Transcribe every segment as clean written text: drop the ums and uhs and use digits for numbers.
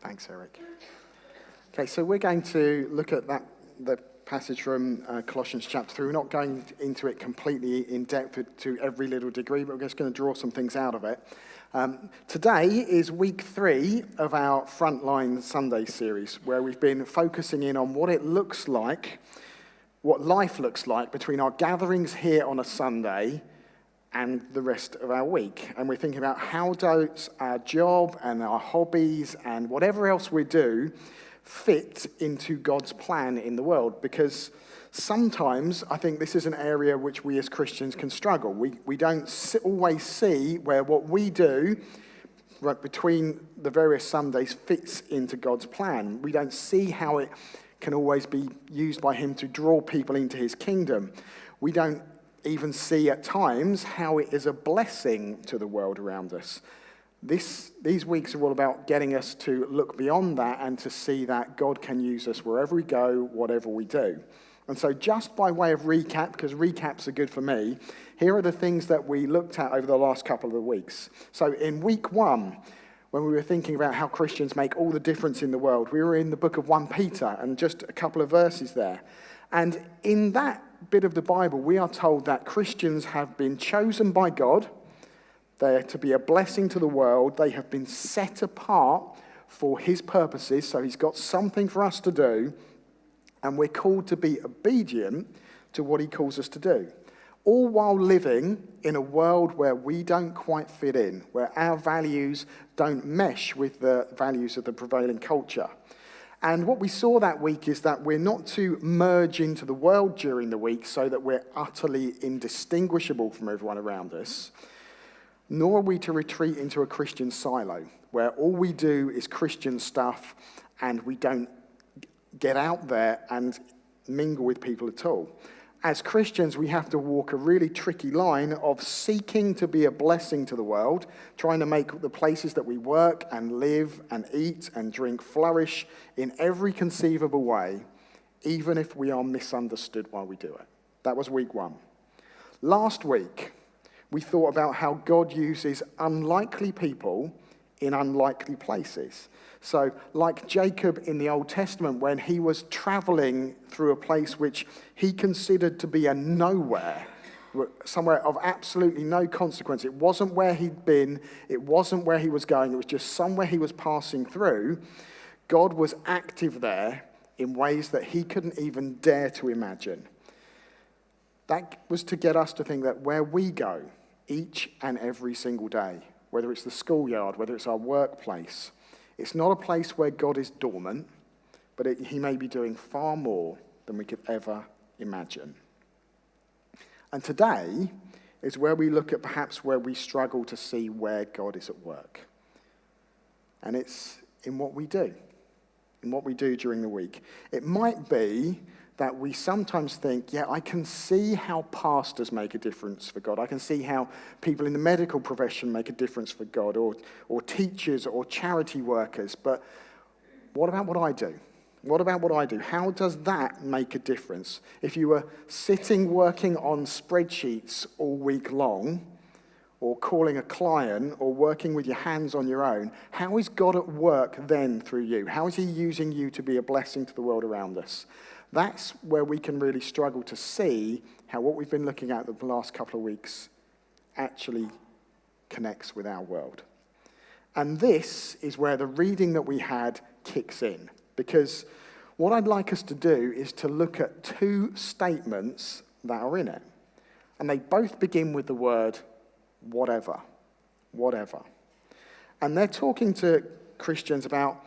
Thanks, Eric. Okay, so we're going to look at the passage from Colossians chapter 3. We're not going into it completely in depth to every little degree, but we're just going to draw some things out of it. Today is week 3 of our Frontline Sunday series, where we've been focusing in on what it looks like, what life looks like between our gatherings here on a Sunday and the rest of our week. And we're thinking about how does our job and our hobbies and whatever else we do fit into God's plan in the world. Because sometimes I think this is an area which we as Christians can struggle. We don't always see where what we do right between the various Sundays fits into God's plan. We don't see how it can always be used by him to draw people into his kingdom. We don't even see at times how it is a blessing to the world around us. These weeks are all about getting us to look beyond that and to see that God can use us wherever we go, whatever we do. And so just by way of recap, because recaps are good for me, here are the things that we looked at over the last couple of weeks. So in week 1, when we were thinking about how Christians make all the difference in the world, we were in the book of 1 Peter and just a couple of verses there. And in that bit of the Bible, we are told that Christians have been chosen by God. They're to be a blessing to the world. They have been set apart for his purposes, so he's got something for us to do, and we're called to be obedient to what he calls us to do, all while living in a world where we don't quite fit in, where our values don't mesh with the values of the prevailing culture. And what we saw that week is that we're not to merge into the world during the week so that we're utterly indistinguishable from everyone around us, nor are we to retreat into a Christian silo where all we do is Christian stuff and we don't get out there and mingle with people at all. As Christians, we have to walk a really tricky line of seeking to be a blessing to the world, trying to make the places that we work and live and eat and drink flourish in every conceivable way, even if we are misunderstood while we do it. That was week 1. Last week, we thought about how God uses unlikely people in unlikely places. So, like Jacob in the Old Testament, when he was traveling through a place which he considered to be a nowhere, somewhere of absolutely no consequence. It wasn't where he'd been, it wasn't where he was going, it was just somewhere he was passing through. God was active there in ways that he couldn't even dare to imagine. That was to get us to think that where we go, each and every single day, whether it's the schoolyard, whether it's our workplace, it's not a place where God is dormant, but he may be doing far more than we could ever imagine. And today is where we look at perhaps where we struggle to see where God is at work. And it's in what we do during the week. It might be that we sometimes think, yeah, I can see how pastors make a difference for God. I can see how people in the medical profession make a difference for God, or teachers or charity workers. But what about what I do? What about what I do? How does that make a difference? If you were sitting working on spreadsheets all week long, or calling a client, or working with your hands on your own, how is God at work then through you? How is he using you to be a blessing to the world around us? That's where we can really struggle to see how what we've been looking at the last couple of weeks actually connects with our world. And this is where the reading that we had kicks in. Because what I'd like us to do is to look at 2 statements that are in it. And they both begin with the word whatever. Whatever. And they're talking to Christians about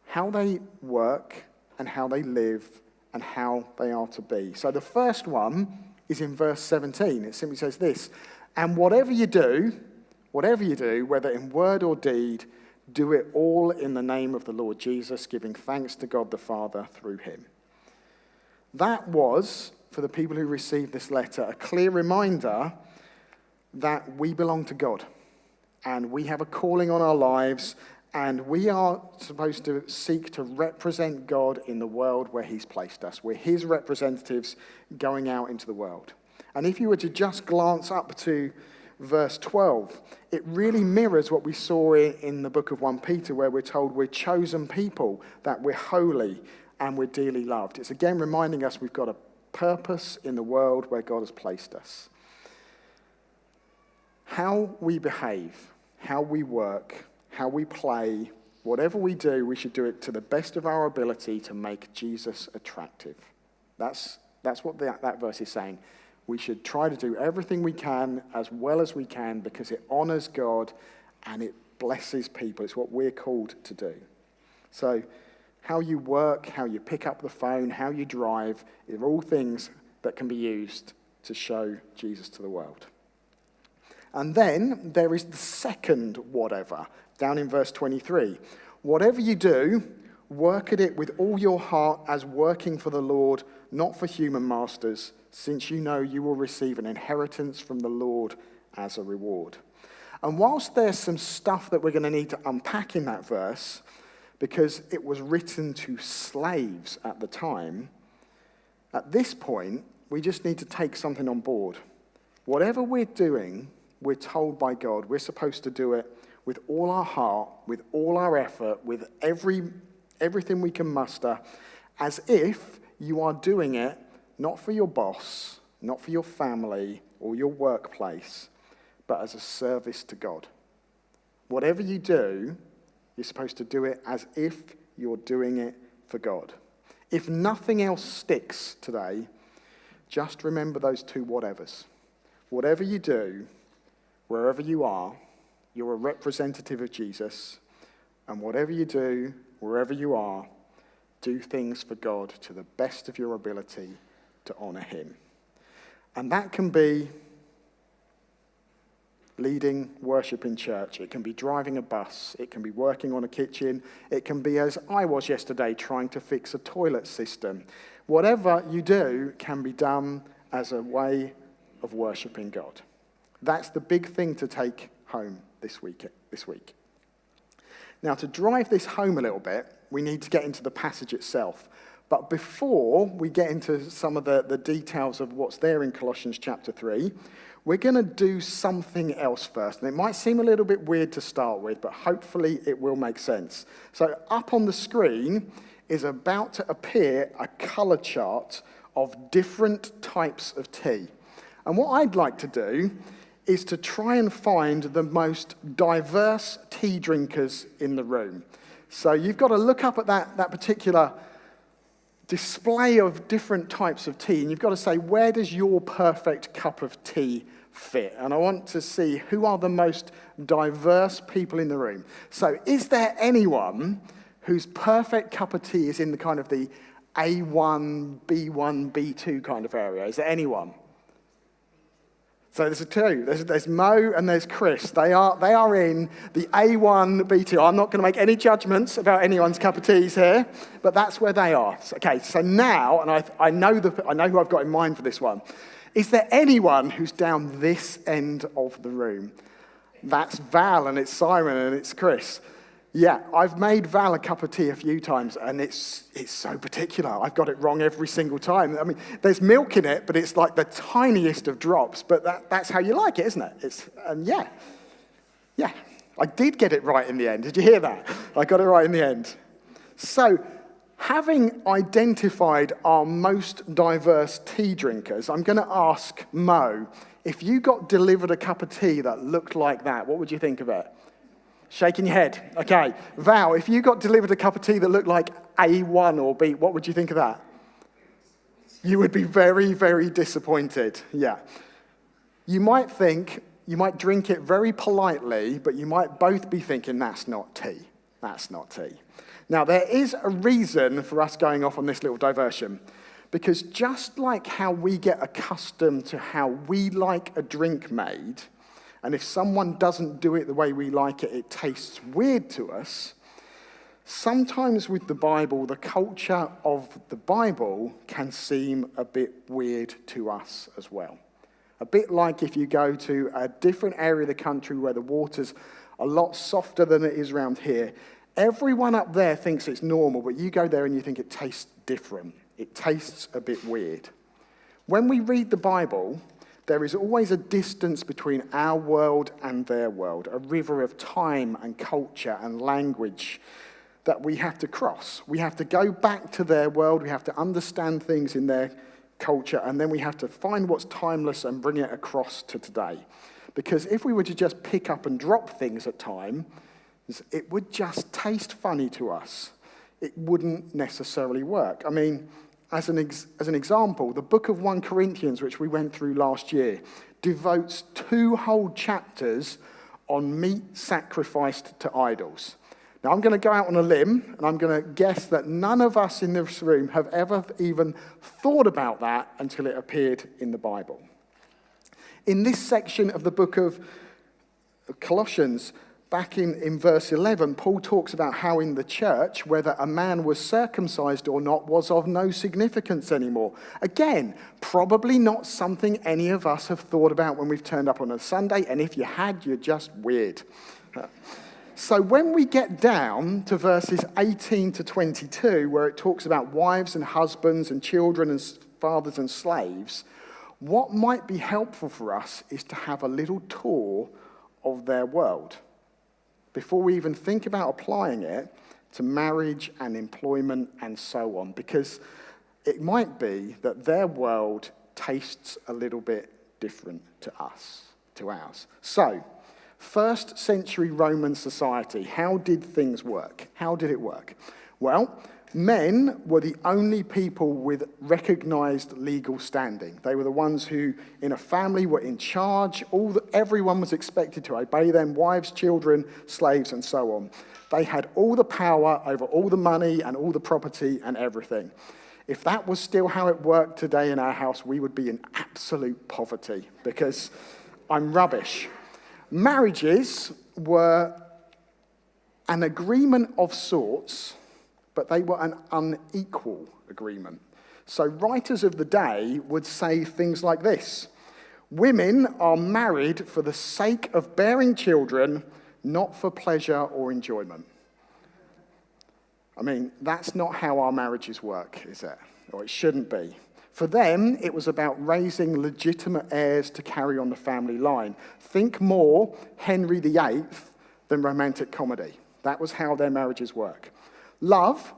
how they work and how they live and how they are to be. So the first one is in verse 17. It simply says this: and whatever you do, whether in word or deed, do it all in the name of the Lord Jesus, giving thanks to God the Father through him. That was, for the people who received this letter, a clear reminder that we belong to God and we have a calling on our lives, and we are supposed to seek to represent God in the world where he's placed us. We're his representatives going out into the world. And if you were to just glance up to verse 12. It really mirrors what we saw in the book of 1 Peter, where we're told we're chosen people, that we're holy and we're dearly loved. It's again reminding us we've got a purpose in the world where God has placed us. How we behave, how we work, how we play, whatever we do, we should do it to the best of our ability to make Jesus attractive. That's what that verse is saying. We should try to do everything we can as well as we can because it honors God and it blesses people. It's what we're called to do. So how you work, how you pick up the phone, how you drive, are all things that can be used to show Jesus to the world. And then there is the second whatever, down in verse 23. Whatever you do, work at it with all your heart as working for the Lord, not for human masters, since you know you will receive an inheritance from the Lord as a reward. And whilst there's some stuff that we're going to need to unpack in that verse, because it was written to slaves at the time, at this point, we just need to take something on board. Whatever we're doing, we're told by God, we're supposed to do it with all our heart, with all our effort, with everything we can muster, as if you are doing it not for your boss, not for your family or your workplace, but as a service to God. Whatever you do, you're supposed to do it as if you're doing it for God. If nothing else sticks today, just remember those two whatevers. Whatever you do, wherever you are, you're a representative of Jesus. And whatever you do, wherever you are, do things for God to the best of your ability to honor him. And that can be leading worship in church. It can be driving a bus. It can be working on a kitchen. It can be, as I was yesterday, trying to fix a toilet system. Whatever you do can be done as a way of worshiping God. That's the big thing to take home this week. Now, to drive this home a little bit, we need to get into the passage itself. But before we get into some of the details of what's there in Colossians chapter 3, we're going to do something else first. And it might seem a little bit weird to start with, but hopefully it will make sense. So up on the screen is about to appear a colour chart of different types of tea. And what I'd like to do is to try and find the most diverse tea drinkers in the room. So you've got to look up at that particular display of different types of tea, and you've got to say, where does your perfect cup of tea fit? And I want to see who are the most diverse people in the room. So is there anyone whose perfect cup of tea is in the kind of the A1, B1, B2 kind of area? Is there anyone? So there's two. There's Mo and there's Chris. They are in the A1, B2. I'm not going to make any judgments about anyone's cup of teas here, but that's where they are. Okay, so now, and I know who I've got in mind for this one. Is there anyone who's down this end of the room? That's Val, and it's Simon, and it's Chris. Yeah, I've made Val a cup of tea a few times, and it's so particular. I've got it wrong every single time. I mean, there's milk in it, but it's like the tiniest of drops. But that's how you like it, isn't it? Yeah, I did get it right in the end. Did you hear that? I got it right in the end. So, having identified our most diverse tea drinkers, I'm going to ask Mo, if you got delivered a cup of tea that looked like that, what would you think of it? Shaking your head. Okay. Val, if you got delivered a cup of tea that looked like A1 or B, what would you think of that? You would be very, very disappointed. Yeah. You might drink it very politely, but you might both be thinking, that's not tea. That's not tea. Now, there is a reason for us going off on this little diversion, because just like how we get accustomed to how we like a drink made, and if someone doesn't do it the way we like it, it tastes weird to us. Sometimes with the Bible, the culture of the Bible can seem a bit weird to us as well. A bit like if you go to a different area of the country where the water's a lot softer than it is around here. Everyone up there thinks it's normal, but you go there and you think it tastes different. It tastes a bit weird. When we read the Bible, there is always a distance between our world and their world, a river of time and culture and language that we have to cross. We have to go back to their world, we have to understand things in their culture, and then we have to find what's timeless and bring it across to today. Because if we were to just pick up and drop things at times, it would just taste funny to us. It wouldn't necessarily work. I mean, as an example, the book of 1 Corinthians, which we went through last year, devotes 2 whole chapters on meat sacrificed to idols. Now, I'm going to go out on a limb, and I'm going to guess that none of us in this room have ever even thought about that until it appeared in the Bible. In this section of the book of Colossians, back in verse 11, Paul talks about how in the church, whether a man was circumcised or not was of no significance anymore. Again, probably not something any of us have thought about when we've turned up on a Sunday, and if you had, you're just weird. So when we get down to verses 18 to 22, where it talks about wives and husbands and children and fathers and slaves, what might be helpful for us is to have a little tour of their world before we even think about applying it to marriage and employment and so on, because it might be that their world tastes a little bit different to ours. So, first century Roman society, how did things work? How did it work? Well, men were the only people with recognized legal standing. They were the ones who, in a family, were in charge. Everyone was expected to obey them, wives, children, slaves, and so on. They had all the power over all the money and all the property and everything. If that was still how it worked today in our house, we would be in absolute poverty, because I'm rubbish. Marriages were an agreement of sorts, but they were an unequal agreement. So writers of the day would say things like this: women are married for the sake of bearing children, not for pleasure or enjoyment. I mean, that's not how our marriages work, is it? Or it shouldn't be. For them, it was about raising legitimate heirs to carry on the family line. Think more Henry VIII than romantic comedy. That was how their marriages work. Love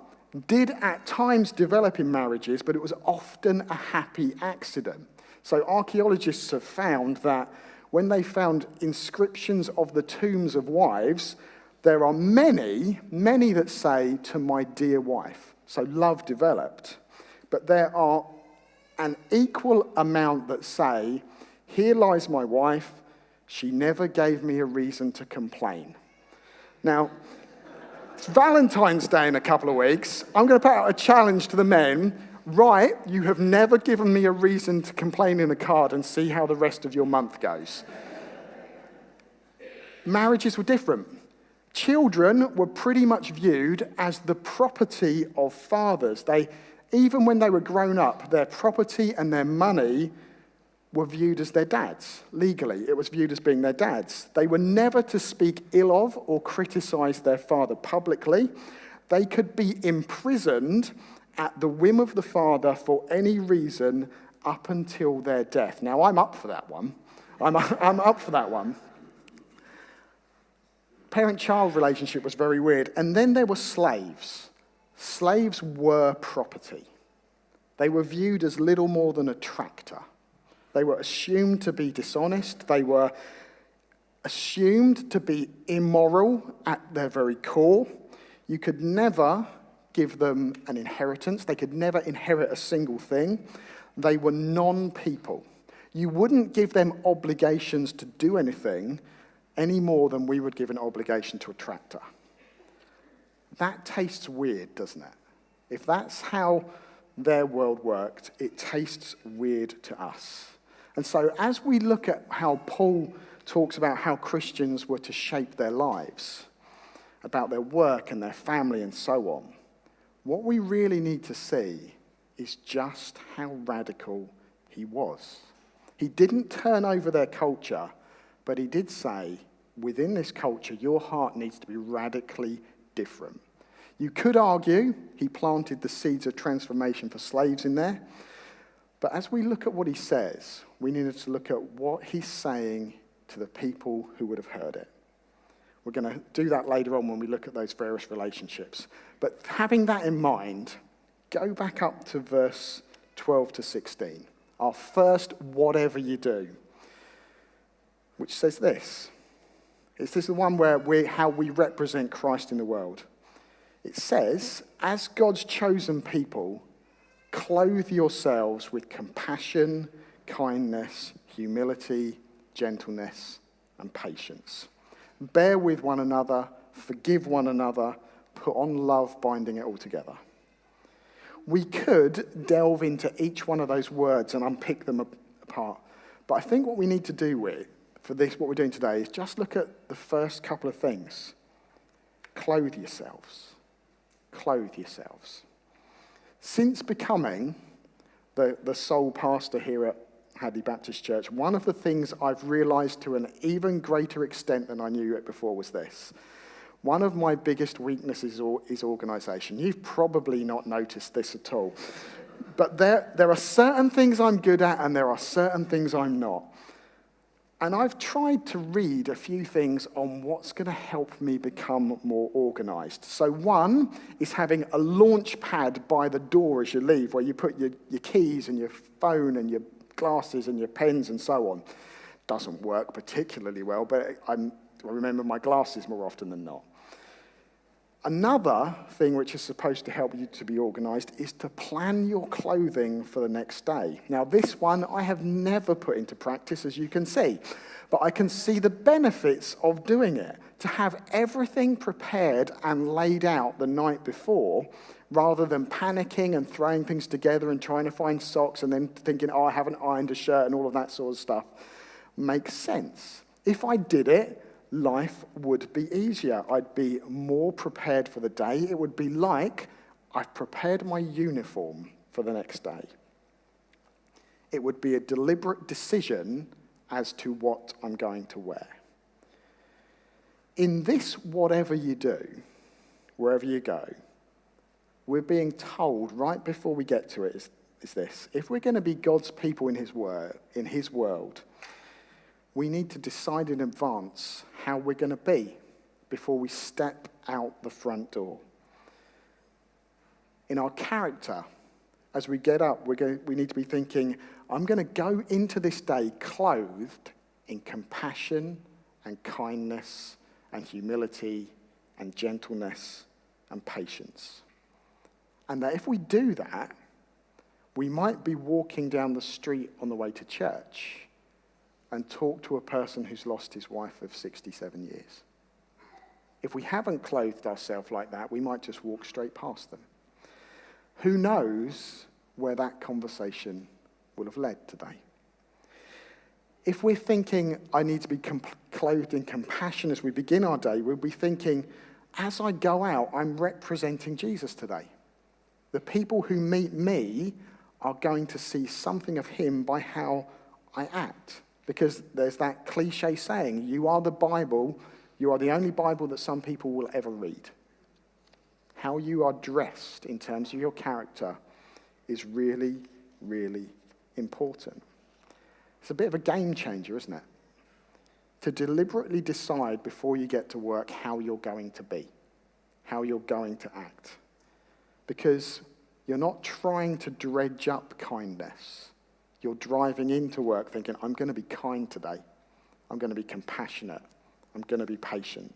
did at times develop in marriages, but it was often a happy accident. So archaeologists have found that when they found inscriptions of the tombs of wives, there are many, many that say, "to my dear wife." So love developed. But there are an equal amount that say, "here lies my wife, she never gave me a reason to complain." Now, it's Valentine's Day in a couple of weeks. I'm going to put out a challenge to the men. Right, you have never given me a reason to complain in a card, and see how the rest of your month goes. Marriages were different. Children were pretty much viewed as the property of fathers. Even when they were grown up, their property and their money were viewed as their dad's. Legally, it was viewed as being their dad's. They were never to speak ill of or criticize their father publicly. They could be imprisoned at the whim of the father for any reason up until their death. Now, I'm up for that one. I'm up for that one. Parent-child relationship was very weird. And then there were slaves. Slaves were property. They were viewed as little more than a tractor. They were assumed to be dishonest. They were assumed to be immoral at their very core. You could never give them an inheritance. They could never inherit a single thing. They were non-people. You wouldn't give them obligations to do anything any more than we would give an obligation to a tractor. That tastes weird, doesn't it? If that's how their world worked, it tastes weird to us. And so as we look at how Paul talks about how Christians were to shape their lives, about their work and their family and so on, what we really need to see is just how radical he was. He didn't turn over their culture, but he did say, within this culture, your heart needs to be radically different. You could argue he planted the seeds of transformation for slaves in there, But as we look at what he says, we need to look at what he's saying to the people who would have heard it. We're going to do that later on when we look at those various relationships. But having that in mind, go back up to verse 12 to 16. Our first whatever you do, which says this. This is the one where how we represent Christ in the world. It says, as God's chosen people, clothe yourselves with compassion, kindness, humility, gentleness, and patience. Bear with one another, forgive one another, put on love, binding it all together. We could delve into each one of those words and unpick them apart. But I think what we need to do for this, what we're doing today, is just look at the first couple of things. Clothe yourselves. Clothe yourselves. Since becoming the sole pastor here at Hadley Baptist Church, one of the things I've realised to an even greater extent than I knew it before was this. One of my biggest weaknesses is organisation. You've probably not noticed this at all. But there are certain things I'm good at and there are certain things I'm not. And I've tried to read a few things on what's going to help me become more organised. So one is having a launch pad by the door as you leave, where you put your keys and your phone and your glasses and your pens and so on. Doesn't work particularly well, but I remember my glasses more often than not. Another thing which is supposed to help you to be organised is to plan your clothing for the next day. Now, this one I have never put into practice, as you can see, but I can see the benefits of doing it. To have everything prepared and laid out the night before, rather than panicking and throwing things together and trying to find socks and then thinking, oh, I haven't ironed a shirt and all of that sort of stuff, makes sense. If I did it, life would be easier. I'd be more prepared for the day. It would be like I've prepared my uniform for the next day. It would be a deliberate decision as to what I'm going to wear. In this, whatever you do, wherever you go, we're being told right before we get to it is this. If we're going to be God's people in his world, we need to decide in advance how we're going to be before we step out the front door. In our character, as we get up, we need to be thinking, I'm going to go into this day clothed in compassion and kindness and humility and gentleness and patience. And that if we do that, we might be walking down the street on the way to church and talk to a person who's lost his wife of 67 years. If we haven't clothed ourselves like that, we might just walk straight past them. Who knows where that conversation will have led today? If we're thinking, I need to be clothed in compassion as we begin our day, we'll be thinking, as I go out, I'm representing Jesus today. The people who meet me are going to see something of him by how I act. Because there's that cliche saying, you are the Bible, you are the only Bible that some people will ever read. How you are dressed in terms of your character is really, really important. It's a bit of a game changer, isn't it? To deliberately decide before you get to work how you're going to be, how you're going to act. Because you're not trying to dredge up kindness. You're driving into work thinking, I'm going to be kind today. I'm going to be compassionate. I'm going to be patient.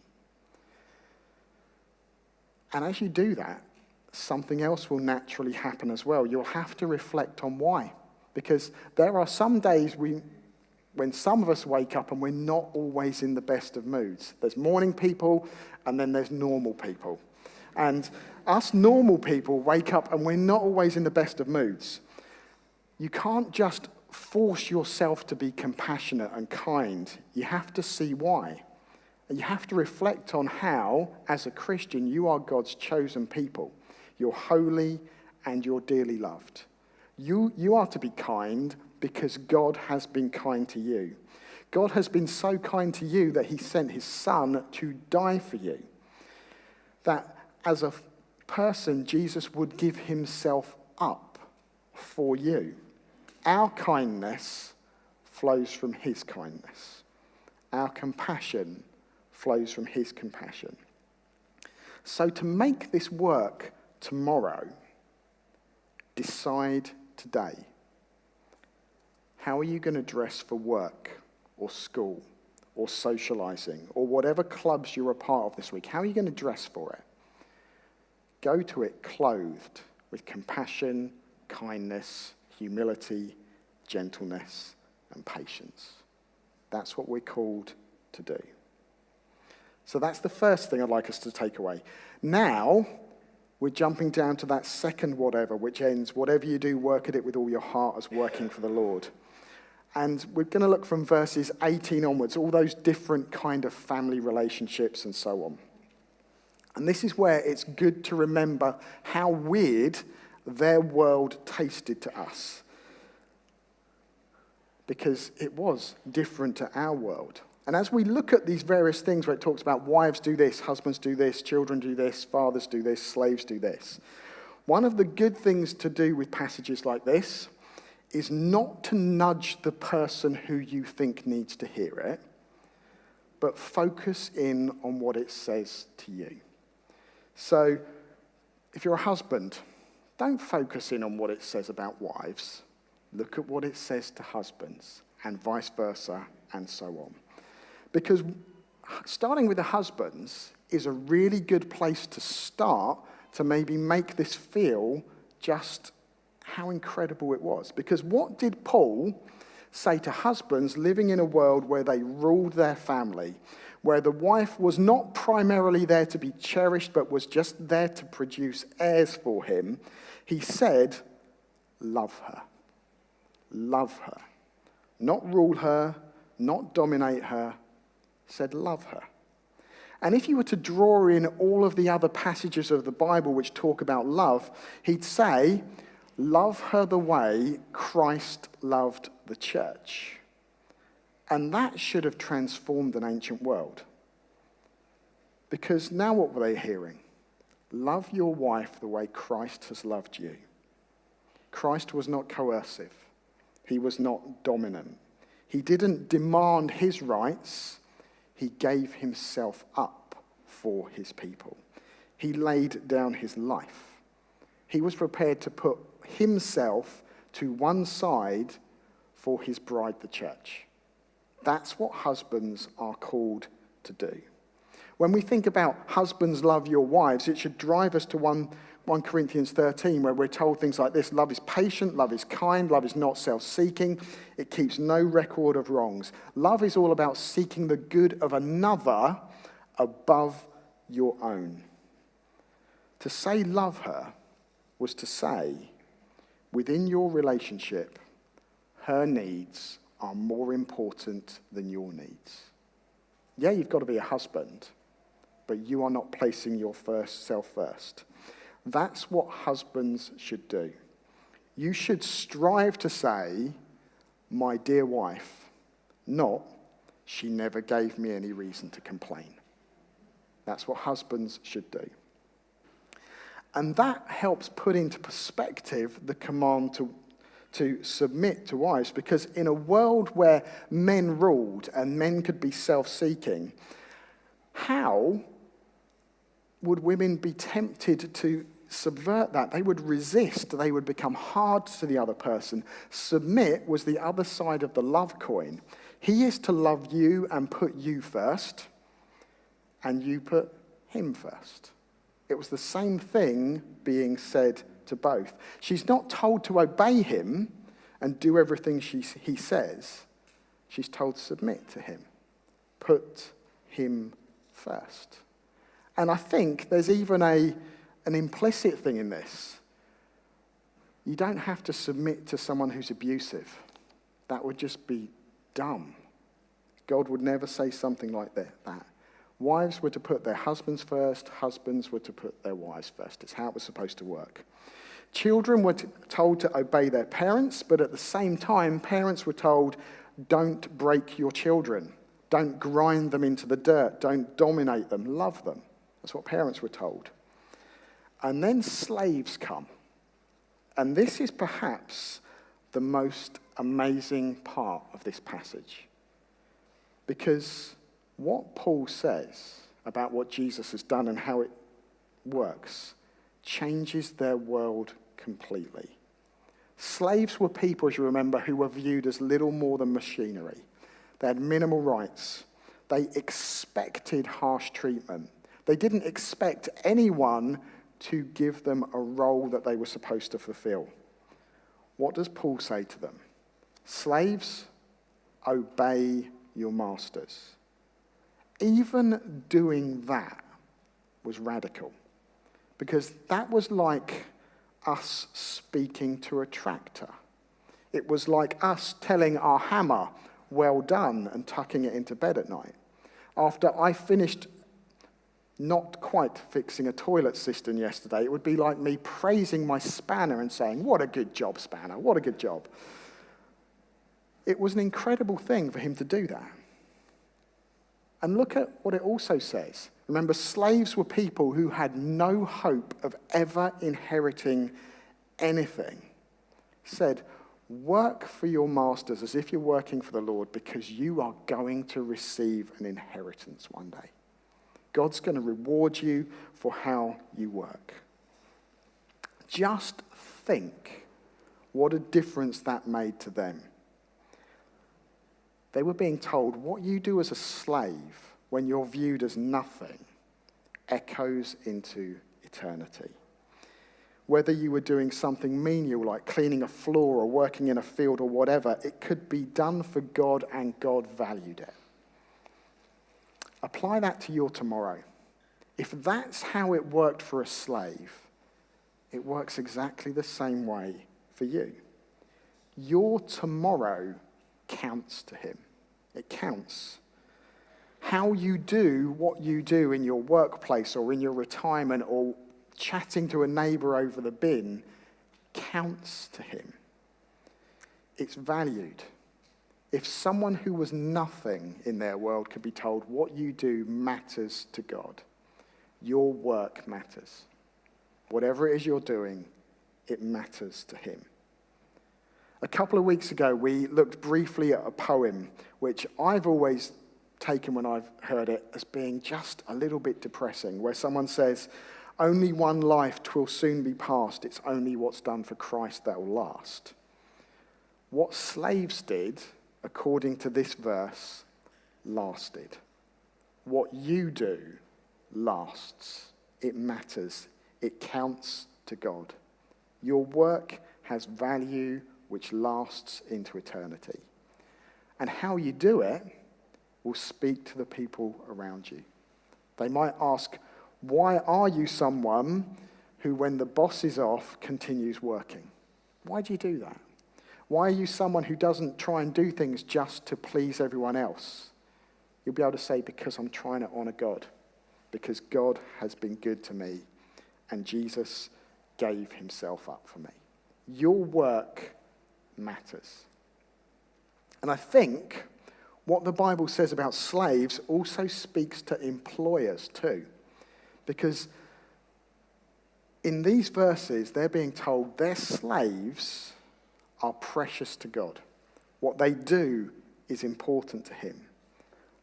And as you do that, something else will naturally happen as well. You'll have to reflect on why. Because there are some days when some of us wake up and we're not always in the best of moods. There's morning people and then there's normal people. And us normal people wake up and we're not always in the best of moods. You can't just force yourself to be compassionate and kind. You have to see why. And you have to reflect on how, as a Christian, you are God's chosen people. You're holy and you're dearly loved. You are to be kind because God has been kind to you. God has been so kind to you that he sent his son to die for you. That as a person, Jesus would give himself up for you. Our kindness flows from his kindness. Our compassion flows from his compassion. So to make this work tomorrow, decide today. How are you going to dress for work or school or socializing or whatever clubs you're a part of this week? How are you going to dress for it? Go to it clothed with compassion, kindness, humility, gentleness, and patience. That's what we're called to do. So that's the first thing I'd like us to take away. Now, we're jumping down to that second whatever, which ends, whatever you do, work at it with all your heart as working for the Lord. And we're going to look from verses 18 onwards, all those different kind of family relationships and so on. And this is where it's good to remember how weird their world tasted to us. Because it was different to our world. And as we look at these various things where it talks about wives do this, husbands do this, children do this, fathers do this, slaves do this, one of the good things to do with passages like this is not to nudge the person who you think needs to hear it, but focus in on what it says to you. So, if you're a husband, don't focus in on what it says about wives. Look at what it says to husbands, and vice versa, and so on. Because starting with the husbands is a really good place to start to maybe make this feel just how incredible it was. Because what did Paul say to husbands living in a world where they ruled their family, where the wife was not primarily there to be cherished, but was just there to produce heirs for him? He said, love her. Love her. Not rule her, not dominate her. Said love her. And if you were to draw in all of the other passages of the Bible which talk about love, he'd say, love her the way Christ loved the church. And that should have transformed an ancient world. Because now what were they hearing? Love your wife the way Christ has loved you. Christ was not coercive. He was not dominant. He didn't demand his rights. He gave himself up for his people. He laid down his life. He was prepared to put himself to one side for his bride, the church. That's what husbands are called to do. When we think about husbands love your wives, it should drive us to 1 Corinthians 13, where we're told things like this: love is patient, love is kind, love is not self-seeking, it keeps no record of wrongs. Love is all about seeking the good of another above your own. To say love her was to say, within your relationship, her needs are more important than your needs. Yeah, you've got to be a husband, but you are not placing your self first. That's what husbands should do. You should strive to say, my dear wife, not, she never gave me any reason to complain. That's what husbands should do. And that helps put into perspective the command to submit to wives, because in a world where men ruled and men could be self-seeking, how would women be tempted to subvert that? They would resist. They would become hard to the other person. Submit was the other side of the love coin. He is to love you and put you first, and you put him first. It was the same thing being said to both. She's not told to obey him and do everything he says. She's told to submit to him. Put him first. And I think there's even an implicit thing in this. You don't have to submit to someone who's abusive. That would just be dumb. God would never say something like that. Wives were to put their husbands first. Husbands were to put their wives first. It's how it was supposed to work. Children were told to obey their parents, but at the same time, parents were told, don't break your children. Don't grind them into the dirt. Don't dominate them. Love them. That's what parents were told. And then slaves come. And this is perhaps the most amazing part of this passage. Because what Paul says about what Jesus has done and how it works changes their world completely. Slaves were people, as you remember, who were viewed as little more than machinery. They had minimal rights. They expected harsh treatment. They didn't expect anyone to give them a role that they were supposed to fulfill. What does Paul say to them? Slaves, obey your masters. Even doing that was radical, because that was like us speaking to a tractor. It was like us telling our hammer, well done, and tucking it into bed at night. After I finished not quite fixing a toilet cistern yesterday, it would be like me praising my spanner and saying, what a good job, spanner, what a good job. It was an incredible thing for him to do that. And look at what it also says. Remember, slaves were people who had no hope of ever inheriting anything. It said, work for your masters as if you're working for the Lord, because you are going to receive an inheritance one day. God's going to reward you for how you work. Just think what a difference that made to them. They were being told what you do as a slave when you're viewed as nothing echoes into eternity. Whether you were doing something menial like cleaning a floor or working in a field or whatever, it could be done for God and God valued it. Apply that to your tomorrow. If that's how it worked for a slave, it works exactly the same way for you. Your tomorrow counts to him. It counts. How you do what you do in your workplace or in your retirement or chatting to a neighbour over the bin counts to him. It's valued. If someone who was nothing in their world could be told what you do matters to God, your work matters. Whatever it is you're doing, it matters to him. A couple of weeks ago, we looked briefly at a poem, which I've always taken when I've heard it as being just a little bit depressing, where someone says, only one life, 'twill soon be past, it's only what's done for Christ that will last. What slaves did, according to this verse, lasted. What you do lasts. It matters. It counts to God. Your work has value which lasts into eternity. And how you do it will speak to the people around you. They might ask, why are you someone who, when the boss is off, continues working? Why do you do that? Why are you someone who doesn't try and do things just to please everyone else? You'll be able to say, because I'm trying to honor God. Because God has been good to me. And Jesus gave himself up for me. Your work matters. And I think what the Bible says about slaves also speaks to employers too. Because in these verses, they're being told their slaves are precious to God. What they do is important to him.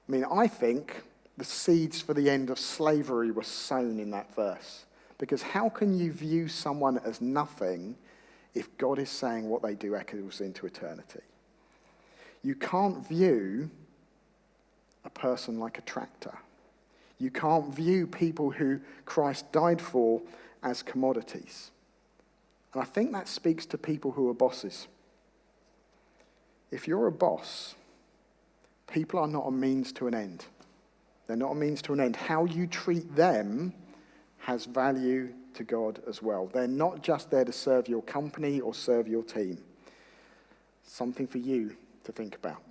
I mean, I think the seeds for the end of slavery were sown in that verse. Because how can you view someone as nothing if God is saying what they do echoes into eternity? You can't view a person like a tractor. You can't view people who Christ died for as commodities. And I think that speaks to people who are bosses. If you're a boss, people are not a means to an end. They're not a means to an end. How you treat them has value to God as well. They're not just there to serve your company or serve your team. Something for you to think about.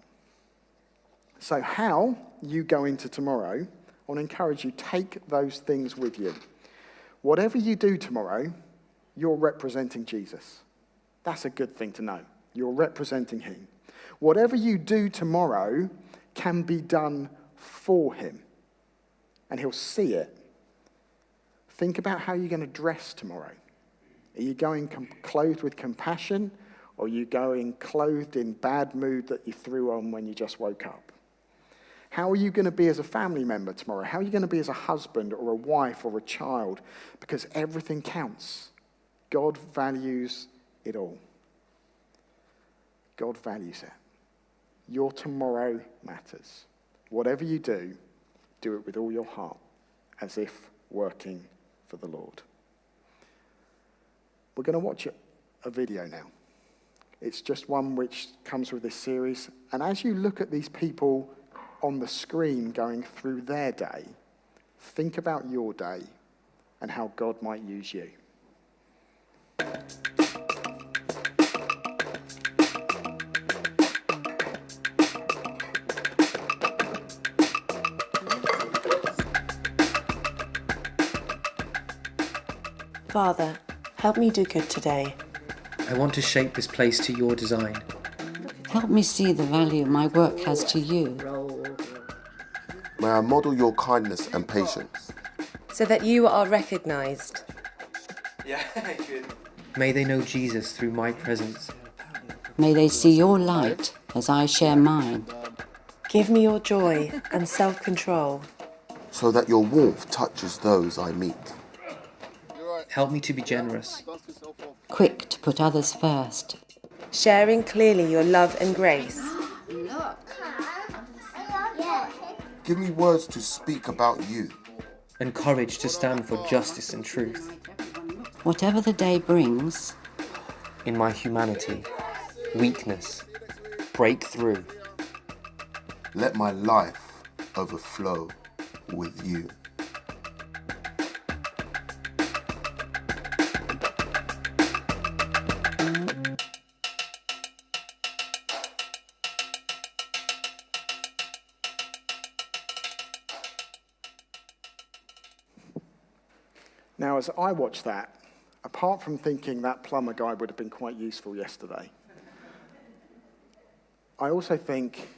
So how you go into tomorrow, I want to encourage you, take those things with you. Whatever you do tomorrow, you're representing Jesus. That's a good thing to know. You're representing him. Whatever you do tomorrow can be done for him. And he'll see it. Think about how you're going to dress tomorrow. Are you going clothed with compassion, Or are you going clothed in bad mood that you threw on when you just woke up? How are you going to be as a family member tomorrow? How are you going to be as a husband or a wife or a child? Because everything counts. God values it all. God values it. Your tomorrow matters. Whatever you do, do it with all your heart, as if working for the Lord. We're going to watch a video now. It's just one which comes with this series. And as you look at these people on the screen going through their day, think about your day and how God might use you. Father, help me do good today. I want to shape this place to your design. Help me see the value my work has to you. May I model your kindness and patience. So that you are recognised. May they know Jesus through my presence. May they see your light as I share mine. Give me your joy and self-control. So that your warmth touches those I meet. Help me to be generous. Quick to put others first. Sharing clearly your love and grace. Give me words to speak about you. And courage to stand for justice and truth. Whatever the day brings, In my humanity, weakness, break through. Let my life overflow with you. Now, as I watch that, apart from thinking that plumber guy would have been quite useful yesterday, I also think,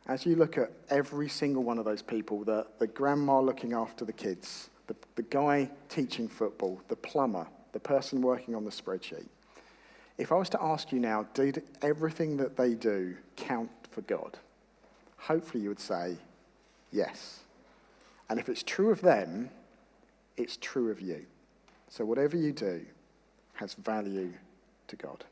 as you look at every single one of those people, the grandma looking after the kids, the guy teaching football, the plumber, the person working on the spreadsheet, if I was to ask you now, did everything that they do count for God? Hopefully you would say yes. And if it's true of them, it's true of you. So whatever you do has value to God.